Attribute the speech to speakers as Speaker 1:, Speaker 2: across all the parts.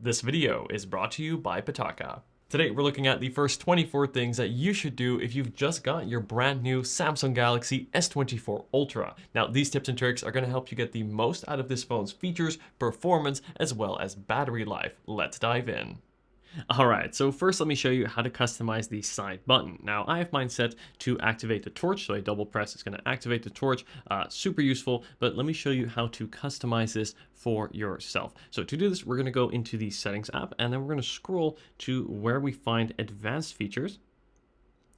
Speaker 1: This video is brought to you by PITAKA. Today we're looking at the first 24 things that you should do if you've just got your brand new Samsung Galaxy S24 Ultra. Now these tips and tricks are going to help you get the most out of this phone's features, performance, as well as battery life. Let's dive in. Alright, so first let me show you how to customize the side button. Now I have mine set to activate the torch, so a double press is going to activate the torch. Super useful, but let me show you how to customize this for yourself. So to do this, we're going to go into the settings app, and then we're going to scroll to where we find advanced features.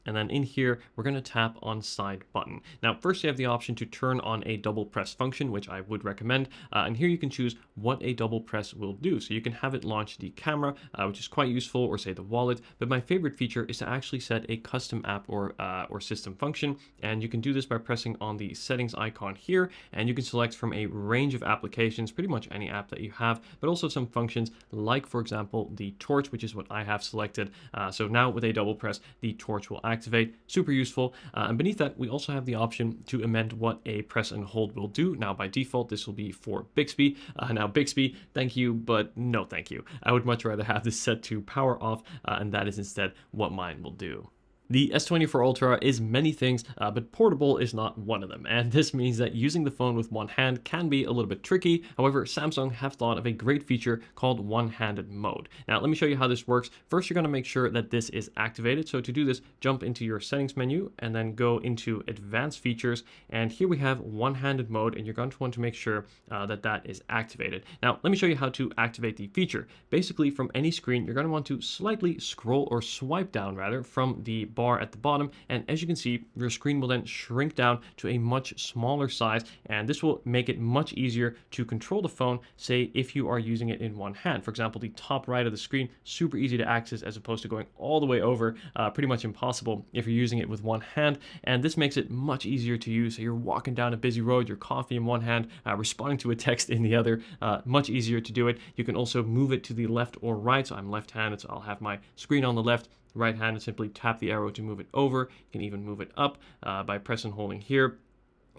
Speaker 1: And then in here, we're going to tap on side button. Now, first you have the option to turn on a double press function, which I would recommend. And here you can choose what a double press will do. So you can have it launch the camera, which is quite useful, or say the wallet. But my favorite feature is to actually set a custom app or system function. And you can do this by pressing on the settings icon here. And you can select from a range of applications, pretty much any app that you have, but also some functions like, for example, the torch, which is what I have selected. So now with a double press, the torch will activate. Super useful. And beneath that, we also have the option to amend what a press and hold will do. Now, by default, this will be for Bixby. Now, Bixby, thank you, but no thank you. I would much rather have this set to power off, and that is instead what mine will do. The S24 Ultra is many things, but portable is not one of them, and this means that using the phone with one hand can be a little bit tricky. However, Samsung have thought of a great feature called one-handed mode. Now, let me show you how this works. First, you're going to make sure that this is activated. So to do this, jump into your settings menu and then go into advanced features, and here we have one-handed mode, and you're going to want to make sure that that is activated. Now, let me show you how to activate the feature. Basically, from any screen, you're going to want to slightly scroll or swipe down rather from the bar at the bottom, and as you can see, your screen will then shrink down to a much smaller size, and this will make it much easier to control the phone, say if you are using it in one hand. For example, the top right of the screen, super easy to access as opposed to going all the way over, pretty much impossible if you're using it with one hand, and this makes it much easier to use. So you're walking down a busy road, your coffee in one hand, responding to a text in the other, much easier to do it. You can also move it to the left or right, so I'm left-handed, so I'll have my screen on the left. Right hand, simply tap the arrow to move it over. You can even move it up by pressing and holding here.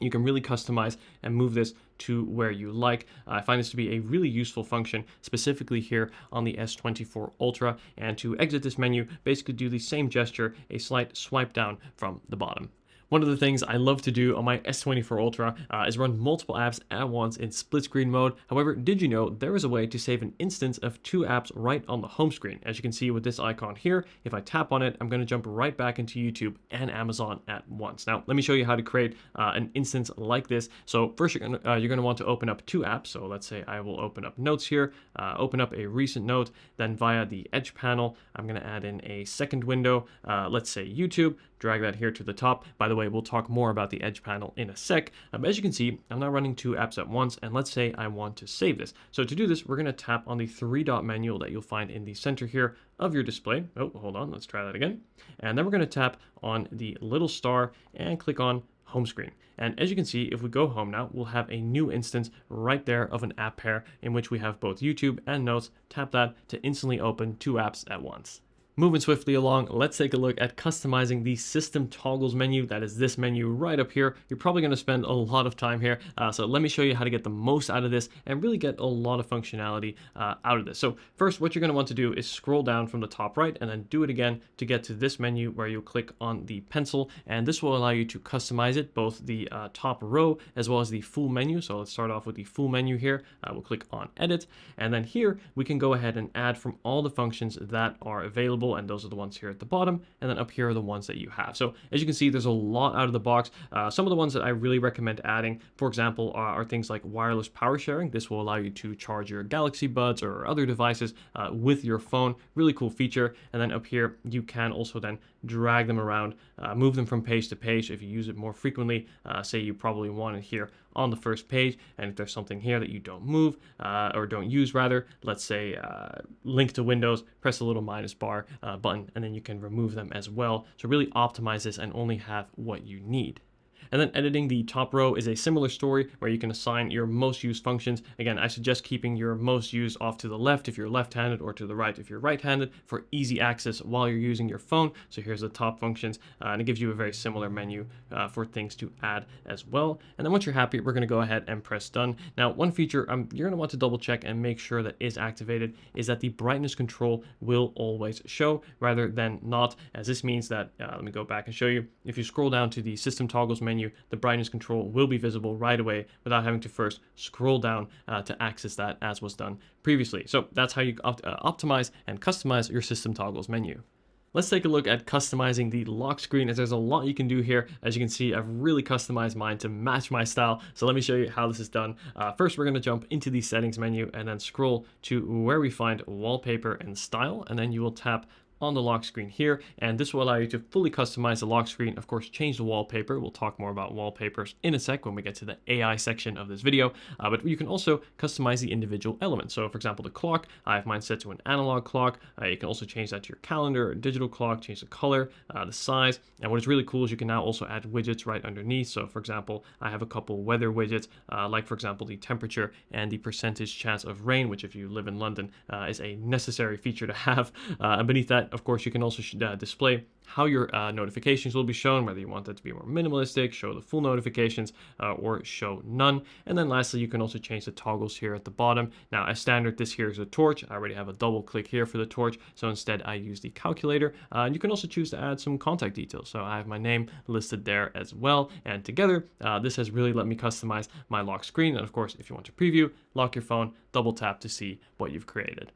Speaker 1: You can really customize and move this to where you like. I find this to be a really useful function, specifically here on the S24 Ultra. And to exit this menu, basically do the same gesture, a slight swipe down from the bottom. One of the things I love to do on my S24 Ultra is run multiple apps at once in split screen mode. However, did you know there is a way to save an instance of two apps right on the home screen? As you can see with this icon here, if I tap on it, I'm going to jump right back into YouTube and Amazon at once. Now, let me show you how to create an instance like this. So first, you're going to want to open up two apps. So let's say I will open up Notes here, open up a recent note, then via the Edge panel, I'm going to add in a second window, let's say YouTube, drag that here to the top. By the way, we'll talk more about the Edge panel in a sec. As you can see, I'm now running two apps at once, and let's say I want to save this. So to do this, we're going to tap on the three-dot menu that you'll find in the center here of your display. Oh, hold on, let's try that again. And then we're going to tap on the little star and click on home screen. And as you can see, if we go home now, we'll have a new instance right there of an app pair in which we have both YouTube and Notes. Tap that to instantly open two apps at once. Moving swiftly along, let's take a look at customizing the system toggles menu. That is this menu right up here. You're probably going to spend a lot of time here. So let me show you how to get the most out of this and really get a lot of functionality out of this. So first, what you're going to want to do is scroll down from the top right and then do it again to get to this menu where you click on the pencil. And this will allow you to customize it, both the top row as well as the full menu. So let's start off with the full menu here. We'll click on edit. And then here we can go ahead and add from all the functions that are available, and those are the ones here at the bottom, and then up here are the ones that you have. So as you can see, there's a lot out of the box. Some of the ones that I really recommend adding, for example, are things like wireless power sharing. This will allow you to charge your Galaxy Buds or other devices with your phone. Really cool feature. And then up here, you can also then drag them around, move them from page to page if you use it more frequently. Say you probably want it here on the first page, and if there's something here that you don't move or don't use rather, let's say link to Windows, press the little minus bar button, and then you can remove them as well. So really optimize this and only have what you need. And then editing the top row is a similar story where you can assign your most used functions. Again, I suggest keeping your most used off to the left if you're left-handed, or to the right if you're right-handed, for easy access while you're using your phone. So here's the top functions, and it gives you a very similar menu for things to add as well. And then once you're happy, we're going to go ahead and press done. Now, one feature you're going to want to double check and make sure that is activated is that the brightness control will always show rather than not, as this means that, let me go back and show you, if you scroll down to the system toggles menu, the brightness control will be visible right away without having to first scroll down to access that, as was done previously. So that's how you optimize and customize your system toggles menu. Let's take a look at customizing the lock screen, as there's a lot you can do here. As you can see, I've really customized mine to match my style. So let me show you how this is done. First, we're going to jump into the settings menu and then scroll to where we find wallpaper and style, and then you will tap on the lock screen here, and this will allow you to fully customize the lock screen. Of course, change the wallpaper. We'll talk more about wallpapers in a sec when we get to the AI section of this video, but you can also customize the individual elements. So for example, the clock, I have mine set to an analog clock. You can also change that to your calendar or digital clock, change the color, the size, and what is really cool is you can now also add widgets right underneath. So for example, I have a couple weather widgets, like for example, the temperature and the percentage chance of rain, which if you live in London is a necessary feature to have. And beneath that, of course, you can also display how your notifications will be shown, whether you want that to be more minimalistic, show the full notifications, or show none. And then lastly, you can also change the toggles here at the bottom. Now, as standard, this here is a torch. I already have a double click here for the torch, so instead I use the calculator. And you can also choose to add some contact details. So I have my name listed there as well. And together, this has really let me customize my lock screen. And of course, if you want to preview, lock your phone, double tap to see what you've created.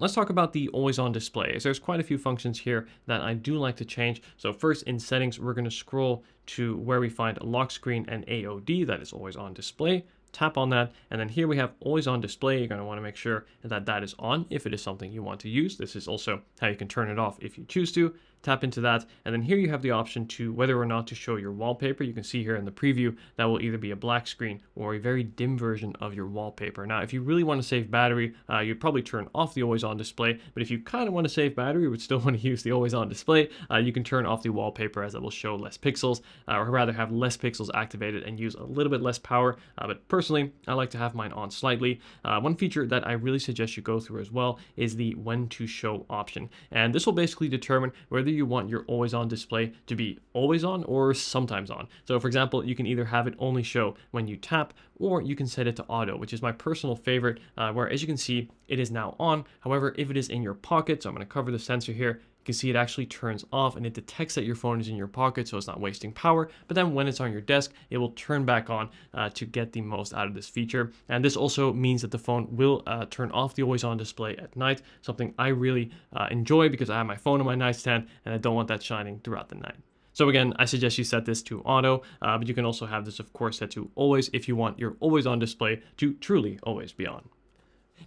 Speaker 1: Let's talk about the always on display. There's quite a few functions here that I do like to change. So first, in settings, we're going to scroll to where we find lock screen and AOD, that is always on display. Tap on that, and then here we have always on display. You're going to want to make sure that that is on if it is something you want to use. This is also how you can turn it off if you choose to. Tap into that, and then here you have the option to whether or not to show your wallpaper. You can see here in the preview that will either be a black screen or a very dim version of your wallpaper. Now, if you really want to save battery, you'd probably turn off the always on display, but if you kind of want to save battery but still want to use the always on display, you can turn off the wallpaper, as it will show less pixels, or rather have less pixels activated and use a little bit less power. But personally, I like to have mine on slightly. One feature that I really suggest you go through as well is the when to show option, and this will basically determine whether you want your always on display to be always on or sometimes on. So for example, you can either have it only show when you tap, or you can set it to auto, which is my personal favorite, where as you can see, it is now on. However, if it is in your pocket, so I'm going to cover the sensor here, you can see it actually turns off and it detects that your phone is in your pocket, so it's not wasting power. But then when it's on your desk, it will turn back on to get the most out of this feature. And this also means that the phone will turn off the always on display at night, something I really enjoy because I have my phone on my nightstand and I don't want that shining throughout the night. So again, I suggest you set this to auto, but you can also have this, of course, set to always if you want your always on display to truly always be on.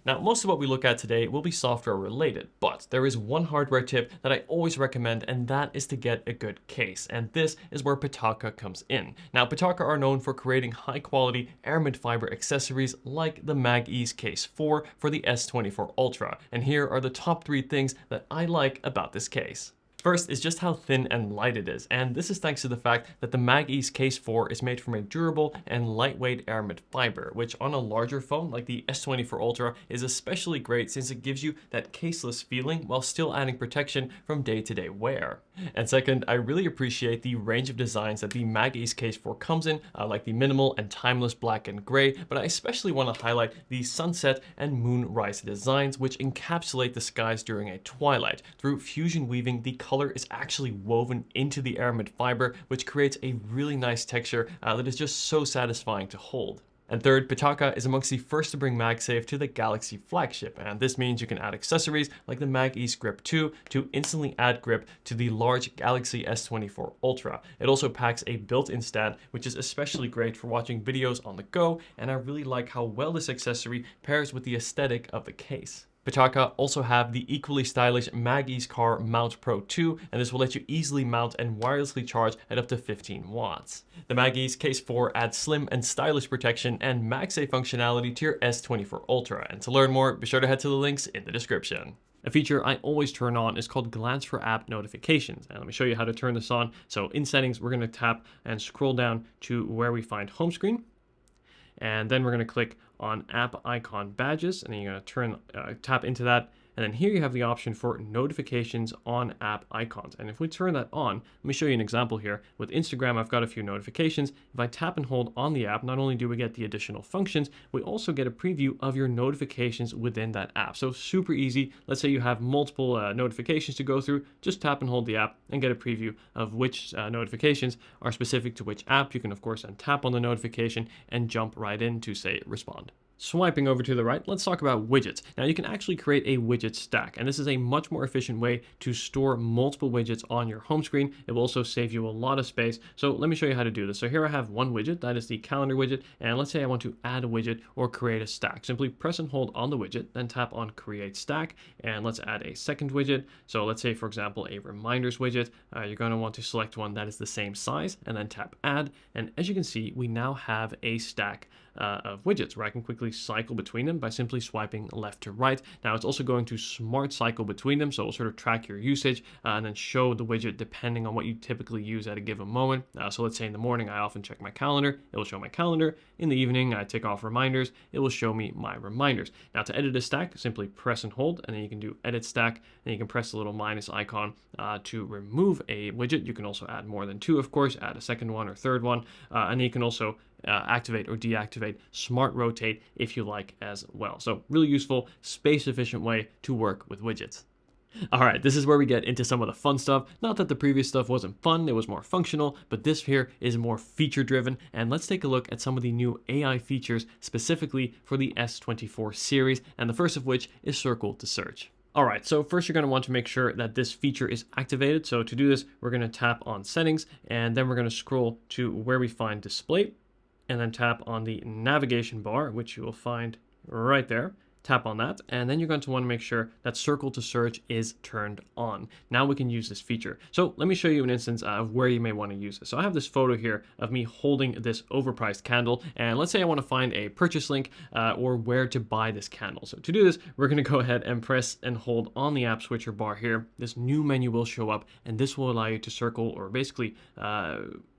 Speaker 1: Now, most of what we look at today will be software related, but there is one hardware tip that I always recommend, and that is to get a good case. And this is where PITAKA comes in. Now, PITAKA are known for creating high quality aramid fiber accessories like the MagEz Case 4 for the S24 Ultra. And here are the top 3 things that I like about this case. First is just how thin and light it is, and this is thanks to the fact that the MagEz Case 4 is made from a durable and lightweight aramid fiber, which on a larger phone like the S24 Ultra is especially great since it gives you that caseless feeling while still adding protection from day-to-day wear. And second, I really appreciate the range of designs that the MagEz Case 4 comes in, like the minimal and timeless black and gray, but I especially want to highlight the sunset and moonrise designs, which encapsulate the skies during a twilight. Through fusion weaving, the color is actually woven into the aramid fiber, which creates a really nice texture that is just so satisfying to hold. And third, PITAKA is amongst the first to bring MagSafe to the Galaxy flagship, and this means you can add accessories like the MagEz Grip 2 to instantly add grip to the large Galaxy S24 Ultra. It also packs a built-in stand, which is especially great for watching videos on the go, and I really like how well this accessory pairs with the aesthetic of the case. PITAKA also have the equally stylish MagEz Car Mount Pro 2, and this will let you easily mount and wirelessly charge at up to 15 watts. The MagEz Case 4 adds slim and stylish protection and MagSafe functionality to your S24 Ultra, and to learn more, be sure to head to the links in the description. A feature I always turn on is called Glance for App Notifications. And let me show you how to turn this on. So in settings, we're going to tap and scroll down to where we find home screen. And then we're going to click on app icon badges, and then you're going to tap into that. And then here you have the option for notifications on app icons. And if we turn that on, let me show you an example here. With Instagram, I've got a few notifications. If I tap and hold on the app, not only do we get the additional functions, we also get a preview of your notifications within that app. So super easy. Let's say you have multiple notifications to go through, just tap and hold the app and get a preview of which notifications are specific to which app. You can of course then tap on the notification and jump right in to say respond. Swiping over to the right, let's talk about widgets. Now you can actually create a widget stack, and this is a much more efficient way to store multiple widgets on your home screen. It will also save you a lot of space. So let me show you how to do this. So here I have one widget, that is the calendar widget, and let's say I want to add a widget or create a stack. Simply press and hold on the widget, then tap on create stack, and let's add a second widget. So let's say, for example, a reminders widget. You're going to want to select one that is the same size and then tap add. And as you can see, we now have a stack of widgets where I can quickly cycle between them by simply swiping left to right. Now it's also going to smart cycle between them, so it'll sort of track your usage and then show the widget depending on what you typically use at a given moment. So let's say in the morning I often check my calendar, it will show my calendar. In the evening I tick off reminders, it will show me my reminders. Now to edit a stack, simply press and hold, and then you can do edit stack, and you can press the little minus icon to remove a widget. You can also add more than two, of course, add a second one or third one, and then you can also activate or deactivate smart rotate if you like as well. So really useful, space efficient way to work with widgets. All right, this is where we get into some of the fun stuff. Not that the previous stuff wasn't fun, it was more functional, but this here is more feature driven. And let's take a look at some of the new AI features specifically for the S24 series, and the first of which is circle to search. All right, so first you're going to want to make sure that this feature is activated. So to do this, we're going to tap on settings, and then we're going to scroll to where we find display, and then tap on the navigation bar, which you will find right there. Tap on that, and then you're going to want to make sure that circle to search is turned on. Now we can use this feature. So let me show you an instance of where you may want to use this. So I have this photo here of me holding this overpriced candle, and let's say I want to find a purchase link or where to buy this candle. So to do this, we're going to go ahead and press and hold on the app switcher bar here. This new menu will show up, and this will allow you to circle or basically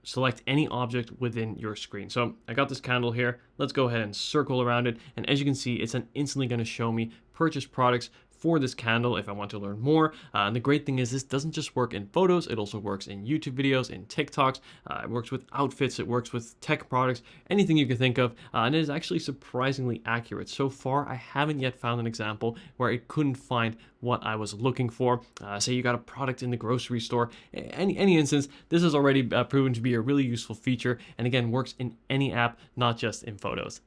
Speaker 1: select any object within your screen. So I got this candle here. Let's go ahead and circle around it. And as you can see, it's instantly going to show me purchase products for this candle if I want to learn more. And the great thing is this doesn't just work in photos, it also works in YouTube videos, in TikToks, it works with outfits, it works with tech products, anything you can think of, and it is actually surprisingly accurate. So far, I haven't yet found an example where it couldn't find what I was looking for. Say you got a product in the grocery store, any instance, this has already proven to be a really useful feature, and again, works in any app, not just in photos.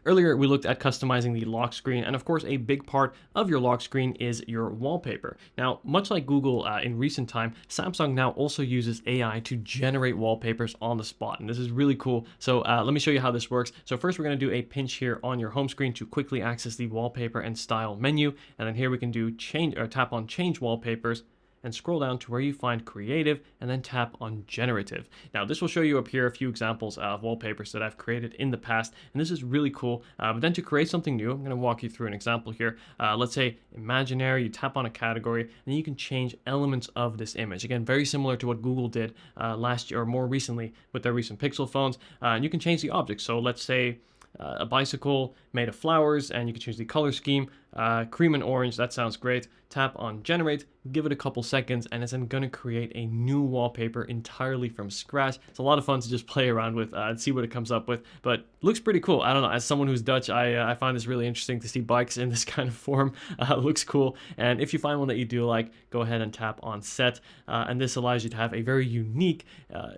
Speaker 1: Earlier, we looked at customizing the lock screen, and of course, a big part of your lock screen is your wallpaper. Now, much like Google in recent time, Samsung now also uses AI to generate wallpapers on the spot, and this is really cool. So let me show you how this works. So first, we're going to do a pinch here on your home screen to quickly access the wallpaper and style menu, and then here we can do tap on change wallpapers, and scroll down to where you find creative and then tap on generative. Now this will show you up here a few examples of wallpapers that I've created in the past, and this is really cool. But then to create something new, I'm going to walk you through an example here. Let's say imaginary, you tap on a category and then you can change elements of this image. Again, very similar to what Google did last year or more recently with their recent Pixel phones. And you can change the object. So let's say a bicycle made of flowers, and you can choose the color scheme, cream and orange. That sounds great. Tap on generate, give it a couple seconds, and it's then going to create a new wallpaper entirely from scratch. It's a lot of fun to just play around with and see what it comes up with, but looks pretty cool. I don't know, as someone who's Dutch, I find this really interesting to see bikes in this kind of form. Looks cool, and if you find one that you do like, go ahead and tap on set, and this allows you to have a very unique,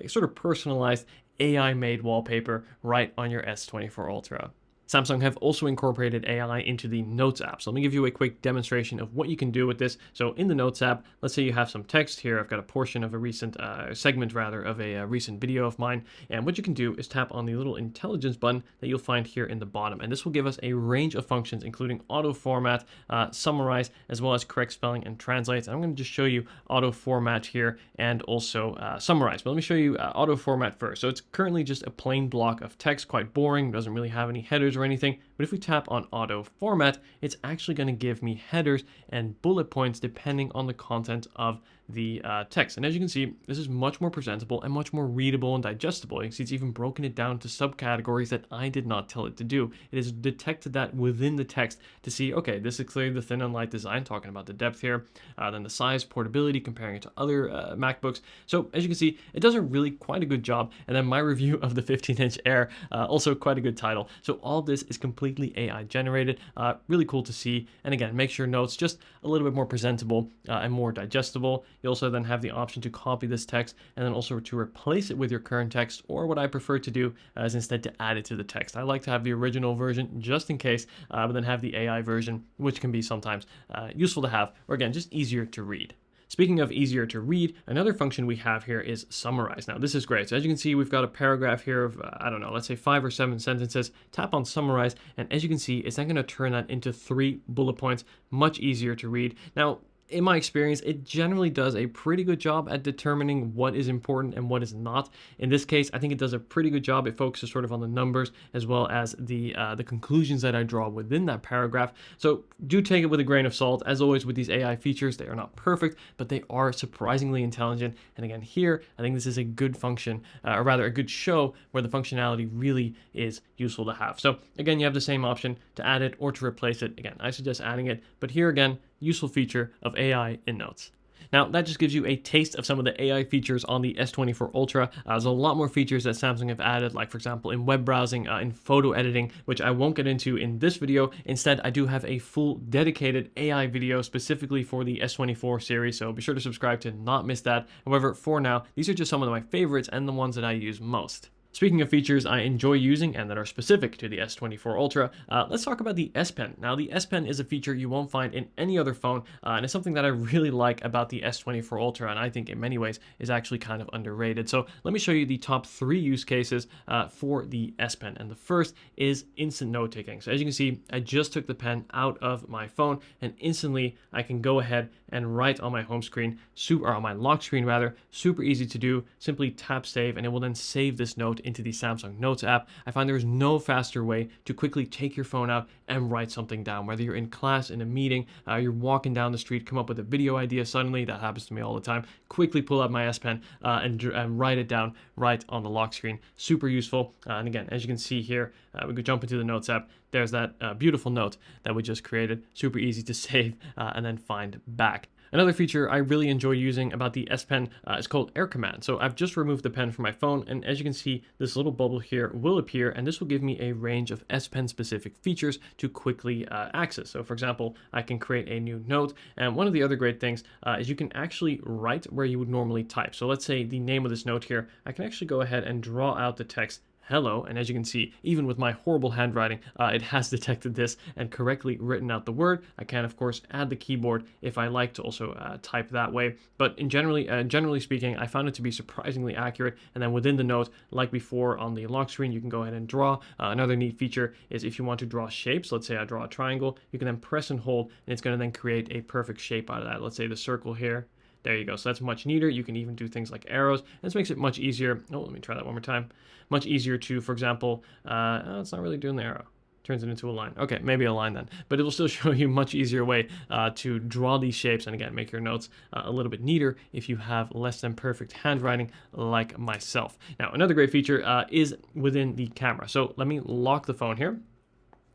Speaker 1: sort of personalized AI-made wallpaper right on your S24 Ultra. Samsung have also incorporated AI into the Notes app. So let me give you a quick demonstration of what you can do with this. So in the Notes app, let's say you have some text here. I've got a portion of a recent segment of a recent video of mine. And what you can do is tap on the little intelligence button that you'll find here in the bottom. And this will give us a range of functions, including auto format, summarize, as well as correct spelling and translate. And I'm going to just show you auto format here and also summarize. But let me show you auto format first. So it's currently just a plain block of text, quite boring, doesn't really have any headers or anything, but if we tap on auto format, it's actually going to give me headers and bullet points depending on the content of the text. And as you can see, this is much more presentable and much more readable and digestible. You can see it's even broken it down to subcategories that I did not tell it to do. It has detected that within the text to see, okay, this is clearly the thin and light design, talking about the depth here, then the size, portability, comparing it to other MacBooks. So as you can see, it does a really quite a good job. And then my review of the 15-inch Air, also quite a good title. So all this is completely AI generated, really cool to see. And again, makes your notes just a little bit more presentable and more digestible. You also then have the option to copy this text and then also to replace it with your current text, or what I prefer to do is instead to add it to the text. I like to have the original version just in case, but then have the AI version, which can be sometimes useful to have, or again, just easier to read. Speaking of easier to read, another function we have here is summarize. Now, this is great. So as you can see, we've got a paragraph here of, I don't know, let's say 5 or 7 sentences. Tap on summarize, and as you can see, it's then going to turn that into 3 bullet points, much easier to read. Now, in my experience, it generally does a pretty good job at determining what is important and what is not. In this case, I think it does a pretty good job. It focuses sort of on the numbers as well as the conclusions that I draw within that paragraph. So do take it with a grain of salt. As always with these AI features, they are not perfect, but they are surprisingly intelligent. And again, here, I think this is a good function, or rather a good show where the functionality really is useful to have. So again, you have the same option to add it or to replace it. Again, I suggest adding it, but here again, useful feature of AI in Notes. Now, that just gives you a taste of some of the AI features on the S24 Ultra. There's a lot more features that Samsung have added, like, for example, in web browsing, in photo editing, which I won't get into in this video. Instead, I do have a full dedicated AI video specifically for the S24 series, so be sure to subscribe to not miss that. However, for now, these are just some of my favorites and the ones that I use most. Speaking of features I enjoy using and that are specific to the S24 Ultra, let's talk about the S Pen. Now, the S Pen is a feature you won't find in any other phone, and it's something that I really like about the S24 Ultra, and I think in many ways is actually kind of underrated. So let me show you the top 3 use cases for the S Pen, and the first is instant note taking. So as you can see, I just took the pen out of my phone, and instantly I can go ahead and write on my home screen, or on my lock screen rather. Super easy to do. Simply tap save, and it will then save this note into the Samsung Notes app. I find there's no faster way to quickly take your phone out and write something down, whether you're in class, in a meeting, you're walking down the street, come up with a video idea suddenly. That happens to me all the time. Quickly pull out my S Pen and write it down right on the lock screen. Super useful. And again, as you can see here, we could jump into the Notes app. There's that beautiful note that we just created. Super easy to save and then find back. Another feature I really enjoy using about the S Pen is called Air Command. So I've just removed the pen from my phone, and as you can see, this little bubble here will appear, and this will give me a range of S Pen specific features to quickly access. So for example, I can create a new note, and one of the other great things is you can actually write where you would normally type. So let's say the name of this note here, I can actually go ahead and draw out the text hello, and as you can see, even with my horrible handwriting, it has detected this and correctly written out the word. I can, of course, add the keyboard if I like to also type that way, but generally speaking, I found it to be surprisingly accurate. And then within the note, like before on the lock screen, you can go ahead and draw. Another neat feature is if you want to draw shapes, let's say I draw a triangle, you can then press and hold, and it's going to then create a perfect shape out of that. Let's say the circle here. There you go. So that's much neater. You can even do things like arrows. This makes it much easier. Oh, let me try that one more time. Much easier to, for example, it's not really doing the arrow. Turns it into a line. Okay, maybe a line then. But it will still show you a much easier way to draw these shapes and again, make your notes a little bit neater if you have less than perfect handwriting like myself. Now, another great feature is within the camera. So let me lock the phone here.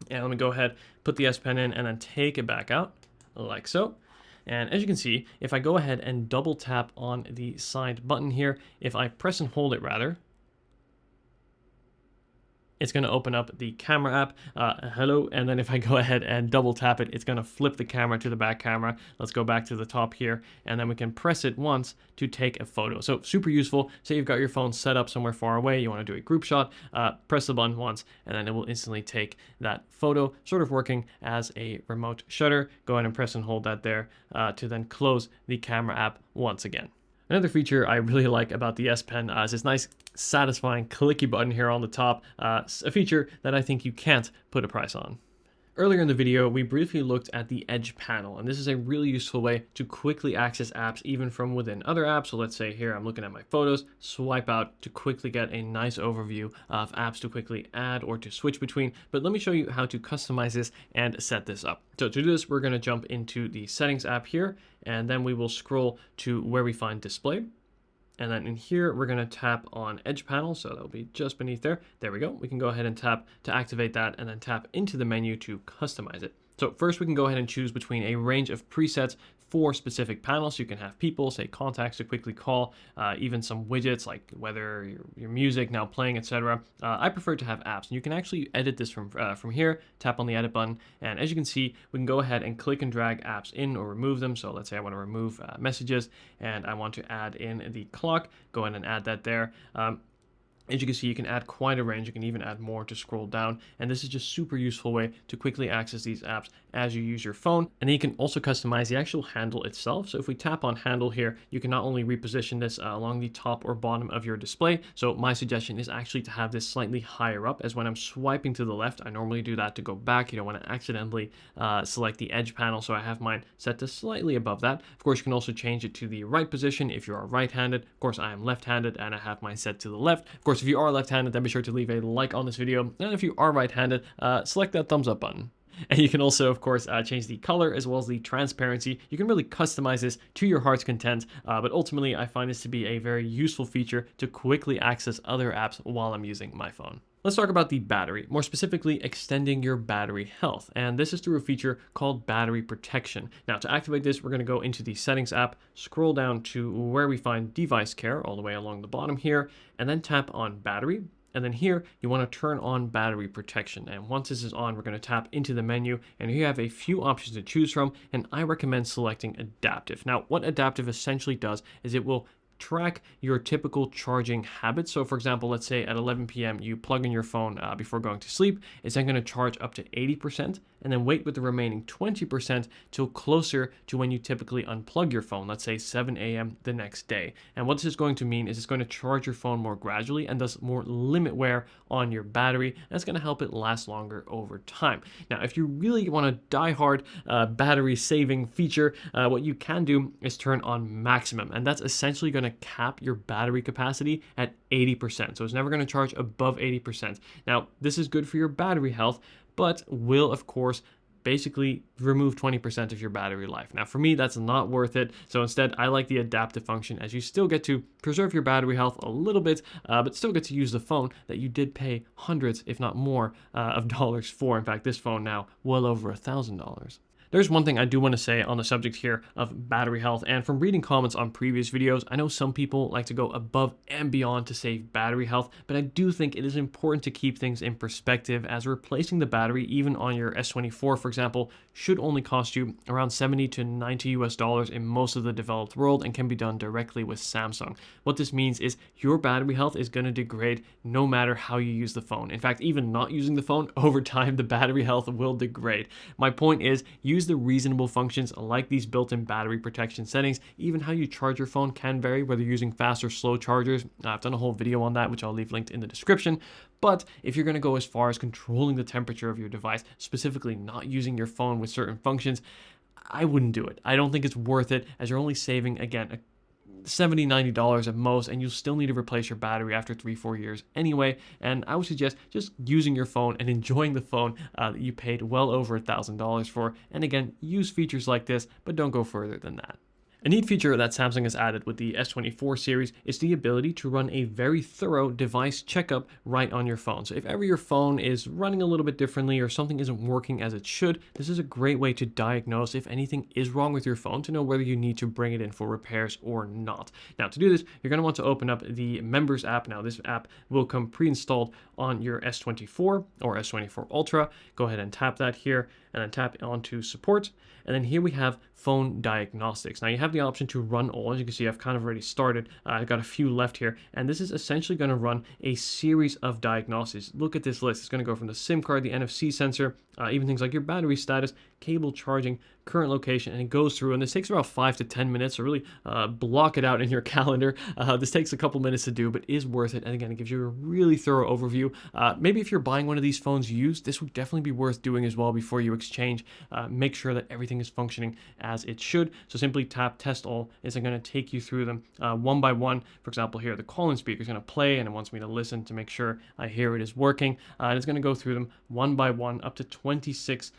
Speaker 1: And let me go ahead, put the S Pen in, and then take it back out like so. And as you can see, if I go ahead and double tap on the side button here, if I press and hold it rather, it's going to open up the camera app, hello, and then if I go ahead and double tap it, it's going to flip the camera to the back camera. Let's go back to the top here, and then we can press it once to take a photo. So super useful. Say you've got your phone set up somewhere far away, you want to do a group shot, press the button once, and then it will instantly take that photo, sort of working as a remote shutter. Go ahead and press and hold that there to then close the camera app once again. Another feature I really like about the S Pen is this nice, satisfying clicky button here on the top, a feature that I think you can't put a price on. Earlier in the video, we briefly looked at the Edge panel, and this is a really useful way to quickly access apps even from within other apps. So let's say here I'm looking at my photos, swipe out to quickly get a nice overview of apps to quickly add or to switch between. But let me show you how to customize this and set this up. So to do this, we're going to jump into the settings app here, and then we will scroll to where we find display. And then in here, we're going to tap on Edge panel. So that'll be just beneath there. There we go. We can go ahead and tap to activate that and then tap into the menu to customize it. So first we can go ahead and choose between a range of presets for specific panels. So you can have people, say contacts to quickly call, even some widgets like whether your music now playing, etc. I prefer to have apps, and you can actually edit this from here. Tap on the edit button, and as you can see, we can go ahead and click and drag apps in or remove them. So let's say I want to remove messages, and I want to add in the clock. Go ahead and add that there. As you can see, you can add quite a range. You can even add more to scroll down. And this is just super useful way to quickly access these apps as you use your phone. And then you can also customize the actual handle itself. So if we tap on handle here, you can not only reposition this along the top or bottom of your display. So my suggestion is actually to have this slightly higher up, as when I'm swiping to the left, I normally do that to go back. You don't want to accidentally select the Edge panel. So I have mine set to slightly above that. Of course, you can also change it to the right position if you are right-handed. Of course, I am left-handed and I have mine set to the left. Of course, if you are left-handed, then be sure to leave a like on this video. And if you are right-handed, select that thumbs up button. And you can also, of course, change the color as well as the transparency. You can really customize this to your heart's content, but ultimately I find this to be a very useful feature to quickly access other apps while I'm using my phone. Let's talk about the battery, more specifically extending your battery health. And this is through a feature called battery protection. Now to activate this, we're going to go into the settings app, scroll down to where we find device care all the way along the bottom here, and then tap on battery. And then here, you want to turn on battery protection. And once this is on, we're going to tap into the menu, and here you have a few options to choose from, and I recommend selecting adaptive. Now, what adaptive essentially does is it will track your typical charging habits. So for example, let's say at 11 p.m. you plug in your phone before going to sleep. It's then going to charge up to 80% and then wait with the remaining 20% till closer to when you typically unplug your phone, let's say 7 a.m. the next day. And what this is going to mean is it's going to charge your phone more gradually and thus more limit wear on your battery. And it's going to help it last longer over time. Now, if you really want a die-hard battery saving feature, what you can do is turn on maximum, and that's essentially going to cap your battery capacity at 80%. So it's never going to charge above 80%. Now, this is good for your battery health, but will, of course, basically remove 20% of your battery life. Now, for me, that's not worth it. So instead, I like the adaptive function, as you still get to preserve your battery health a little bit, but still get to use the phone that you did pay hundreds, if not more, of dollars for. In fact, this phone now well over $1,000. There's one thing I do want to say on the subject here of battery health, and from reading comments on previous videos, I know some people like to go above and beyond to save battery health, but I do think it is important to keep things in perspective, as replacing the battery, even on your S24, for example, should only cost you around 70 to 90 US dollars in most of the developed world and can be done directly with Samsung. What this means is your battery health is going to degrade no matter how you use the phone. In fact, even not using the phone, over time, the battery health will degrade. My point is, use the reasonable functions like these built-in battery protection settings. Even how you charge your phone can vary, whether you're using fast or slow chargers. I've done a whole video on that, which I'll leave linked in the description. But if you're going to go as far as controlling the temperature of your device, specifically not using your phone with certain functions, I wouldn't do it. I don't think it's worth it, as you're only saving, again, $70, $90 at most, and you'll still need to replace your battery after 3-4 years anyway. And I would suggest just using your phone and enjoying the phone that you paid well over $1,000 for. And again, use features like this, but don't go further than that. A neat feature that Samsung has added with the S24 series is the ability to run a very thorough device checkup right on your phone. So if ever your phone is running a little bit differently or something isn't working as it should, this is a great way to diagnose if anything is wrong with your phone, to know whether you need to bring it in for repairs or not. Now, to do this, you're going to want to open up the Members app. Now, this app will come pre-installed on your S24 or S24 Ultra. Go ahead and tap that here, and then tap onto Support. And then here we have Phone Diagnostics. Now, you have the option to run all. As you can see, I've kind of already started. I've got a few left here, and this is essentially going to run a series of diagnoses. Look at this list. It's going to go from the SIM card, the NFC sensor, even things like your battery status, cable charging, current location, and it goes through, and this takes about 5 to 10 minutes, so really block it out in your calendar. This takes a couple minutes to do, but is worth it, and again, it gives you a really thorough overview. Maybe if you're buying one of these phones used, this would definitely be worth doing as well before you exchange. Make sure that everything is functioning as it should. So simply tap test all. It's going to take you through them one by one. For example, here the call-in speaker is going to play, and it wants me to listen to make sure I hear it is working. And it's going to go through them one by one, up to 26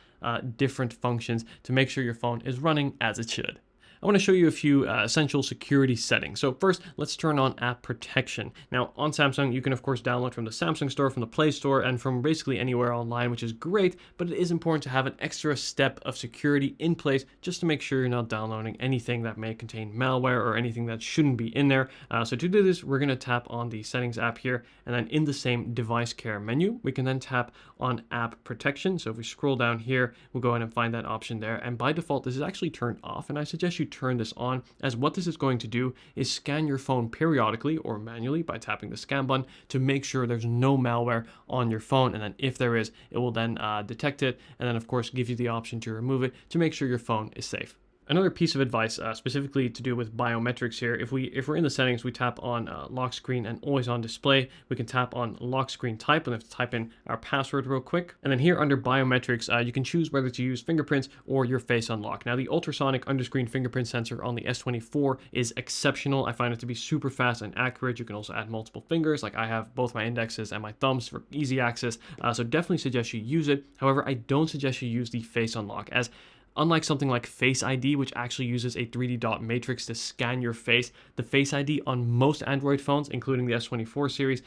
Speaker 1: different functions to make sure your phone is running as it should. I want to show you a few essential security settings. So first, let's turn on app protection. Now on Samsung, you can of course download from the Samsung store, from the Play Store, and from basically anywhere online, which is great, but it is important to have an extra step of security in place just to make sure you're not downloading anything that may contain malware or anything that shouldn't be in there. So to do this, we're going to tap on the settings app here, and then in the same device care menu, we can then tap on app protection. So if we scroll down here, we'll go ahead and find that option there. And by default, this is actually turned off, and I suggest you turn this on, as what this is going to do is scan your phone periodically or manually by tapping the scan button to make sure there's no malware on your phone, and then if there is, it will then detect it, and then of course give you the option to remove it to make sure your phone is safe. Another piece of advice specifically to do with biometrics here, if we're in the settings, we tap on lock screen and always on display. We can tap on lock screen type, and have to type in our password real quick. And then here under biometrics, you can choose whether to use fingerprints or your face unlock. Now the ultrasonic underscreen fingerprint sensor on the S24 is exceptional. I find it to be super fast and accurate. You can also add multiple fingers, like I have both my indexes and my thumbs for easy access. So definitely suggest you use it. However, I don't suggest you use the face unlock, as unlike something like Face ID, which actually uses a 3D dot matrix to scan your face, the Face ID on most Android phones, including the S24 series,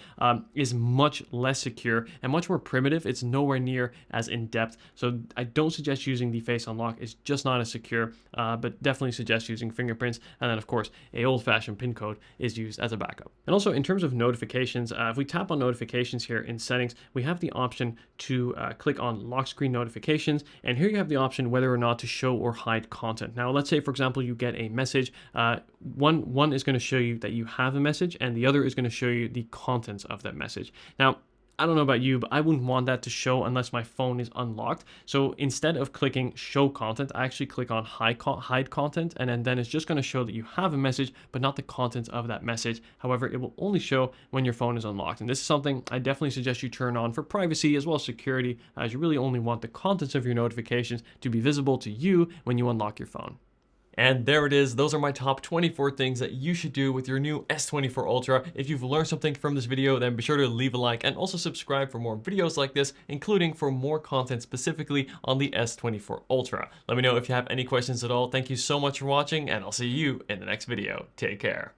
Speaker 1: is much less secure and much more primitive. It's nowhere near as in-depth. So I don't suggest using the Face Unlock. It's just not as secure, but definitely suggest using fingerprints. And then, of course, a old-fashioned PIN code is used as a backup. And also, in terms of notifications, if we tap on notifications here in settings, we have the option to click on lock screen notifications. And here you have the option whether or not to show or hide content. Now, let's say, for example, you get a message. One is going to show you that you have a message, and the other is going to show you the contents of that message. Now, I don't know about you, but I wouldn't want that to show unless my phone is unlocked. So instead of clicking show content, I actually click on hide content, and then it's just going to show that you have a message, but not the contents of that message. However, it will only show when your phone is unlocked. And this is something I definitely suggest you turn on for privacy as well as security, as you really only want the contents of your notifications to be visible to you when you unlock your phone. And there it is. Those are my top 24 things that you should do with your new S24 Ultra. If you've learned something from this video, then be sure to leave a like and also subscribe for more videos like this, including for more content specifically on the S24 Ultra. Let me know if you have any questions at all. Thank you so much for watching, and I'll see you in the next video. Take care.